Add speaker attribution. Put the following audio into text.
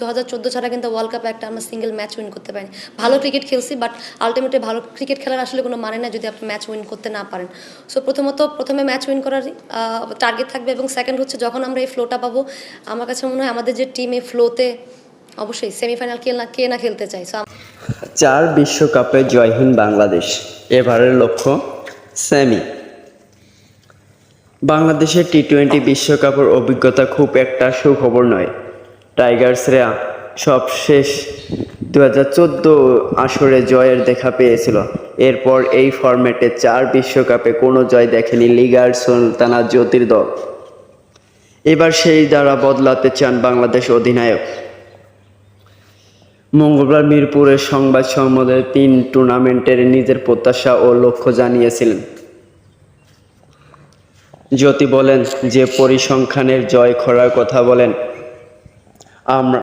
Speaker 1: 2014 ছাড়া কিন্তু ওয়ার্ল্ড কাপে একটা আমরা সিঙ্গেল ম্যাচ উইন করতে পারিনি। ভালো ক্রিকেট খেলছি, বাট আলটিমেটলি ভালো ক্রিকেট খেলার আসলে কোনো মানে না যদি আপনি ম্যাচ উইন করতে না পারেন। সো প্রথমে ম্যাচ উইন করার টার্গেট থাকবে, এবং সেকেন্ড হচ্ছে যখন আমরা এই ফ্লোটা পাবো, আমার কাছে মনে হয় আমাদের যে টিম এই ফ্লোতে অবশ্যই সেমিফাইনাল কে না খেলতে চাই। সো
Speaker 2: 4 বিশ্বকাপে জয়হীন বাংলাদেশ, এবারের লক্ষ্য সেমি। বাংলাদেশের টি-20 বিশ্বকাপের অভিজ্ঞতা খুব একটা সুখবর নয়। টাইগার্সরা সবশেষ 2014 আসরে জয়ের দেখা পেয়েছিল। এরপর এই ফরম্যাটে 4 বিশ্বকাপে কোনো জয় দেখেনি লিগার সুলতানা জ্যোতির দল। এবার সেই ধারা বদলাতে চান বাংলাদেশ অধিনায়ক। মঙ্গলবার মিরপুরের সংবাদ সম্মেলনে 3 টুর্নামেন্টের নিজের প্রত্যাশা ও লক্ষ্য জানিয়েছিলেন। জ্যোতি বলেন যে পরিসংখ্যানের জয় করার কথা বলেন আমরা